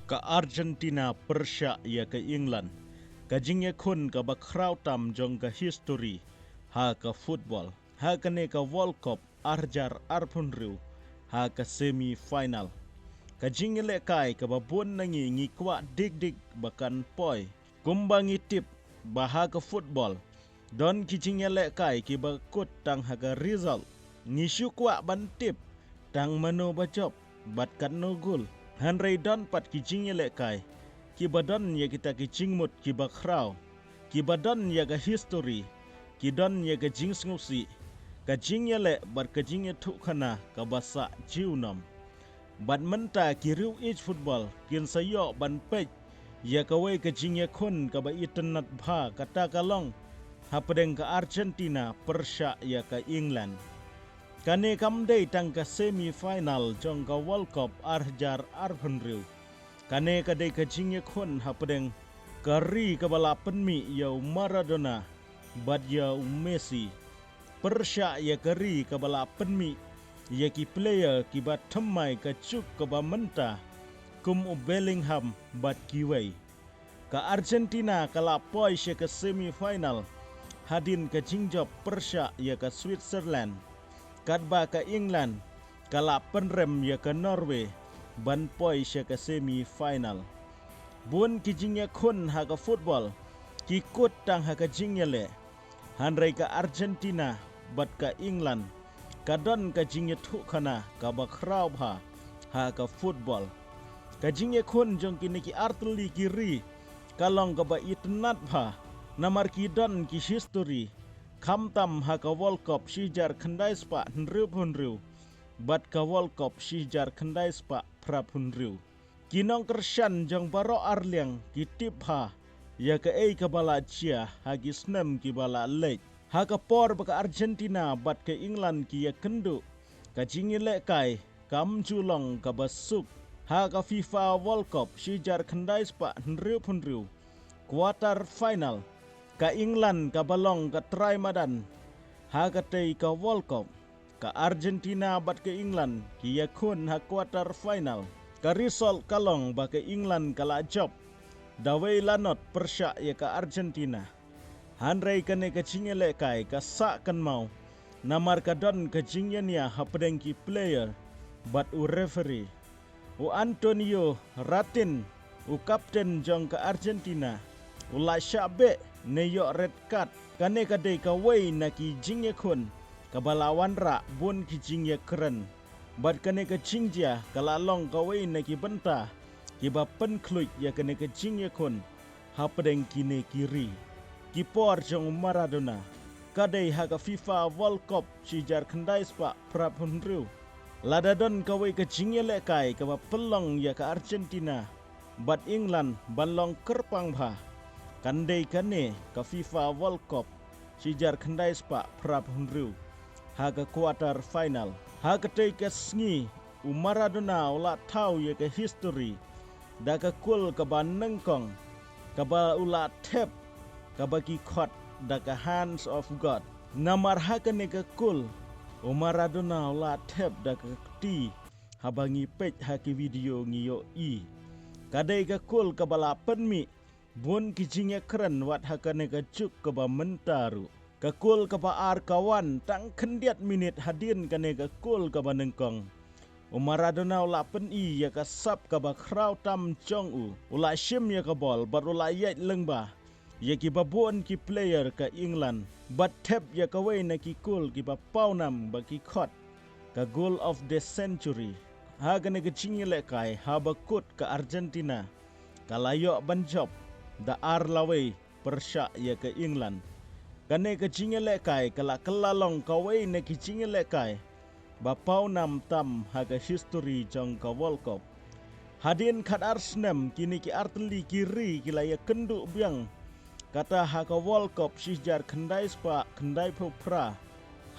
Ka Argentina Persia ya ke England. Ka jingye kun ka ba crowd tam jong ka history ha ka football. Ha ka ne ka World Cup arjar arpun riu ha ka semi final. Ka jingye le kai ka ba bun nangi ngi kwa dig bakan poi. Kumbangi tip ba ha ka football. Don ki jingye le kai ki ba kut tang ha ka result. Ngi syu kwa ban tip tang mano ba job bat kan no gul. Hanrei don pat ki jingye le kai. Ki badon ya kita ki jingmut ki ba kraw. Ki badon ya ka history. Ki don ya ka jing sngupsi. Ka jingye le bat ka jingye tu khana ka basa jiunom. Bat menta ki riu ich football kin sayo ban pej. Ya ka wei ka jingye kun ka ba internet bha kata kalong. Hapadeng ka Argentina Persia ya ka England. Kane kamdei tang ka semi final jong ka World Cup arjar arphenriu. Kane kadai ka jingye kun hapadeng kari ka bala penmi yau Maradona bad yau Messi. Persia ya kari ka bala penmi ya ki player ki bat thammai ka cuk ka ba menta kum Bellingham bad kiwei. Ka Argentina kala poi she ka semi final hadin ka jingjop Persia ya ka Switzerland. Kadba ka England kala penrem ya ka Norway ban poi she ka semi final. Bun ki jingya kun ha ka football ki kut tang ha ka jingya le. Hanrei ka Argentina bat ka England kadon ka jingya tu khana ka ba kraw ha ka football. Ka jingya kun jong kini ki artuli kiri kalong ka ba itnat bha namar ki don ki history. Kamtam ha ka World Cup shijar khandai spa nriu punriu. Bat ka World Cup shijar khandai spa prap punriu. Kinong kersyan jong baro arliang ki tip ha. Ya ka ei ka bala chia ha ki snem ki bala lej. Ha ka por baka Argentina bat ka England ki ya kendu. Ka jingi le kai kam julong ka basuk. Ha ka FIFA World Cup shijar khandai spa nriu punriu. Quarter final. Ka England ka balong ka try madan ha ka tei ka World Cup. Ka Argentina bat ka England ki yakun ha quarter final. Ka result kalong ba ka England kala job. Dawei lanot Persia ya ka Argentina. Hanrei kane ka chingele kai ka sa kan mau. Namar ka don ka jingyan ya hapadeng ki player bat u referee. U Antonio Ratin u kapten jong ka Argentina. Ula syabe ne yo red card kane kadai ka wei na ki jingye kun ka balawan ra bun ki jingye keren bat kane ka jingja kala long ka wei na ki benta ki ba pen kluj ya kane ka jingye kun hapadeng kine kiri ki por jong Maradona kadai ha ka FIFA World Cup shijar khandai spa prapun riu ladadon ka wei ka jingye le kai ka ba pelong ya ka Argentina bat England balong kerpang bha. Kandai kane ka FIFA World Cup shijar khandai spa prap hunriu ha ka quarter final ha ka tei ka sngi u Maradona ula tau ye ka history da ka kul ka ban nengkong ka ba ula tep ka ba ki khot da ka hands of God namar ha ka ne ka kul u Maradona ula tep da ka ti ha bangi pej ha ki video ngiyo i kadai ka kul ka bala penmi bun ki jingya keren wat hakane ka cuk ka ba mentaru. Ka kul ka ba ar kawan tang kendiat minit hadin kane ka kul ka ba nengkong. U Maradona ula pen i ya ka sap ka ba kraw tam chong u. Ula shim ya ka bol bar ula yait lengba. Ya ki ba buon ki player ka England. Bat tep ya ka wey na ki kul ki ba paunam ba ki khot. Ka goal of the century. Ha kane ka jingya le kai ha ba kut ka Argentina. Kalayo ban job. Da ar lawei Persia ya ke England. Kane ka jingele kai kala kelalong kawei ne ki jingele kai. Bapau nam tam haga history jong ka World Cup. Hadin kat arsnem kini ki arteli kiri kila ya kendu biang. Kata haga World Cup shijar kendai spa kendai popra.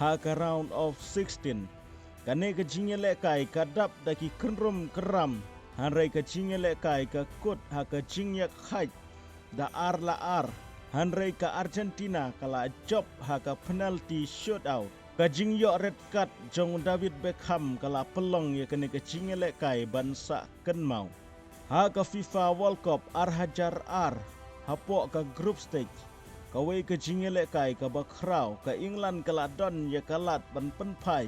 Haga round of 16. Kane ka jingele kai kadap daki kenrum keram. Hanrei ka jingele kai ka kut haga jingyak haj. Da ar la ar Hanrei ka Argentina kala job ha ka penalty shootout ka jing yo red card jong David Beckham kala pelong ya kene ka jingele kai bansa ken mau Ha ka FIFA World Cup hajar hapok ka group stage. Kawai ka jingele kai ka bakrau ka England ka ladon ya kalat ban penpai.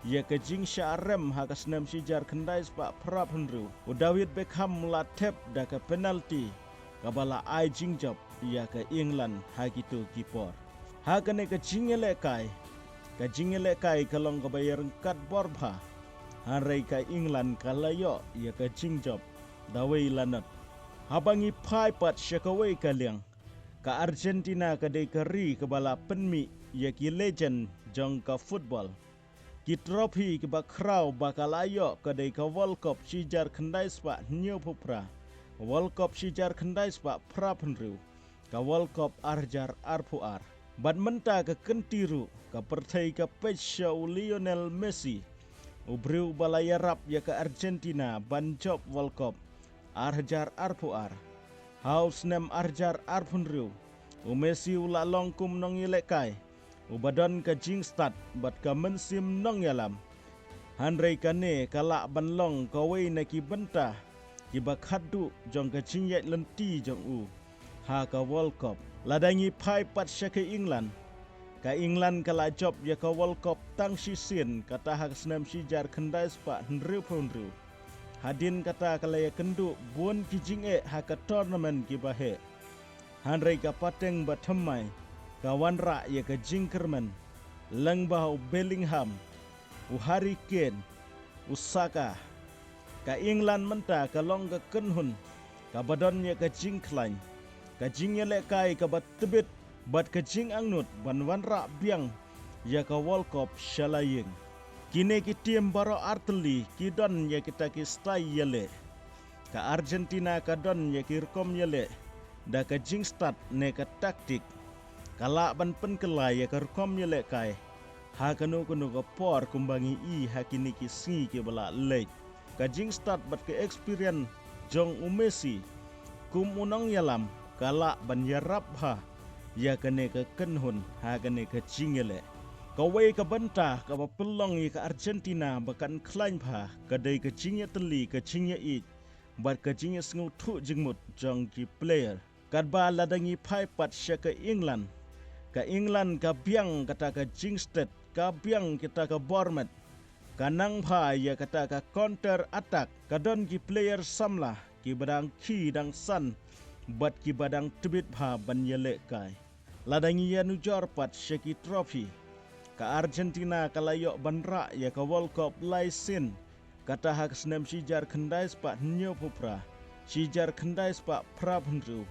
Ya ka jing syarem ha ka senam sijar kendai sepak prap henru. David Beckham la tap da ka penalti. Ka bala ai jingjob ya ka England ha gitu kipor. Ha ka ne ka jingele kai. Ka jingele kai ka long ka bayar kat borba. Harai ka England ka layo ya ka jingjob. Dawai lanat. Habangi pai pat syakawai kaliang. Ka Argentina ka day kari ka bala penmi ya ki legend jong ka football. Ki trofi ki bakrau bakal ayo ka day ka World Cup sijar kendai sepak new pupra. World Cup sijar kendai sepak prapenru. Ka World Cup arjar arpuar. Badmenta ka kentiru ka pertai ka pesau Lionel Messi. Ubriu balaya rap ya ka Argentina banjob World Cup. Arjar arpuar. Haus nem arjar arpunriu. Messi ula longkum nong ilekai. Ubadon ka jingstat bat ka mensim nong yalam. Handrei kane kalak banlong kawai na ki bentah. Ki bakhadu jong ka jingyat lenti jong u. Ha ka World Cup. Ladangi pai pat syaka England. Ka England kala job ya ka World Cup tang sisin kata hak senam sijar kendai sepak hendriu punriu. Hadin kata kalaya kendu buon kijing haka tournament ki bahe. Handrei ka pateng batemai kawan rak ya ka Jinkerman. Leng bahau Bellingham. Harry Kane. Saka. Ka England menta ka long ka kenhun. Ka badon ya ka Jingklan. Ka jing kai ka bat tebit bat ka jing angnut ban wan rak biang ya ka World Cup shalaying. Kini ki tim baro arteli ki don ya kita ki stay yele. Ka Argentina ka don ya ki rekom yele. Da ka jingstat ne ka taktik. Kala ban penkelai ya ka rekom yele kai. Ha kanu ka por kumbangi i ha kini ki singi ki bala lek. Ka jingstat bat ke experience jong Messi. Kum unong yalam kala ban yarap ha. Ya kene ka kenhun ha kene ka jingele. Kawai ka bentah ka pelong i ka Argentina bakan klain pha kadai ka jingya teli ka jingya it bat ka jingya sengu thu jingmut jong ki player kad ba ladangi pai pat syaka England ka England ka biang kata ka jingstet ka biang kita ka Bournemouth kanang pha ya kata ka counter attack kadon ki player samlah ki badang ki dang san bat ki badang tebit pha ban yele kai ladangi ya nujor pat syaki trophy. Ka Argentina kalayok banra ya ka World Cup laisin kata hak senam sijar kendai sepak nyo pupra sijar kendai sepak prabenru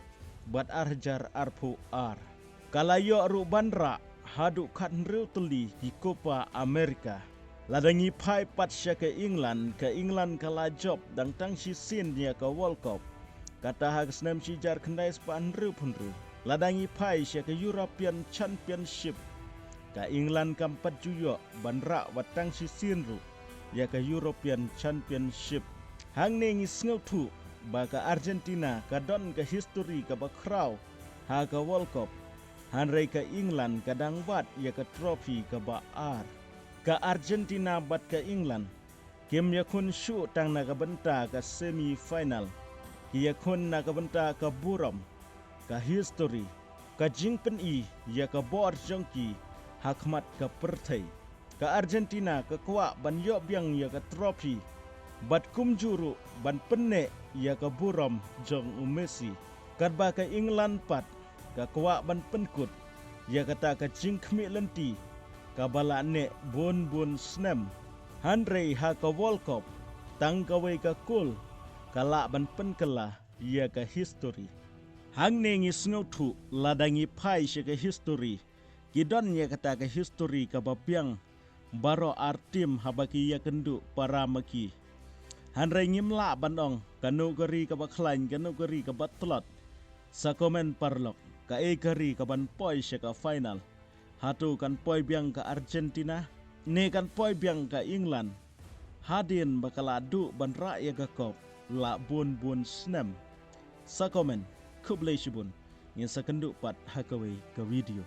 bat arjar arpu ar kalayok ru banra hadu kat nru teli di Copa America ladangi pai pat syaka England ka England kala job dang tang sisin ya ka World Cup kata hak senam sijar kendai sepak nru punru ladangi pai syaka European Championship. Ka England kampat juyo banra watang sisinru ya ka European Championship. Hang nengi sngotu ba ka Argentina ka don ka history ka bakrau ha ka World Cup. Hanrei ka England kadang bat ya ka trophy ka ba ar. Ka Argentina bat ka England. Kim yakun syu tang na ka benta ka semi final. Ki yakun na ka benta ka buram ka history. Ka jingpen i ya ka bor jongki. Hakmat ka pertai. Ka Argentina ka kuak ban yok biang ya ka trofi. Bat kumjuru ban penne ya ka buram jong Messi. Kadba ka England pat ka kuak ban penkut. Ya kata ka jingkmi lenti. Ka bala ne bun snem. Handrei ha ka World Cup. Tang kawai ka kul. Kala ban penkela ya ka history. Hang nengi sngotu ladangi pai sya ka history. Kidon ya kata ke history ka babiang baro artim habaki ya kendu para maki. Hanrei ngimla bandong kanu geri ka baklain kanu geri ka batlot. Sa komen parlok ka geri ka ban poi sya ka final. Hatu kan poi biang ka Argentina, ne kan poi biang ka England. Hadin bakala du ban ra ya ka kop la bun snem. Sa komen kublai shibun. Yang sa kendu pat hakawai ka video.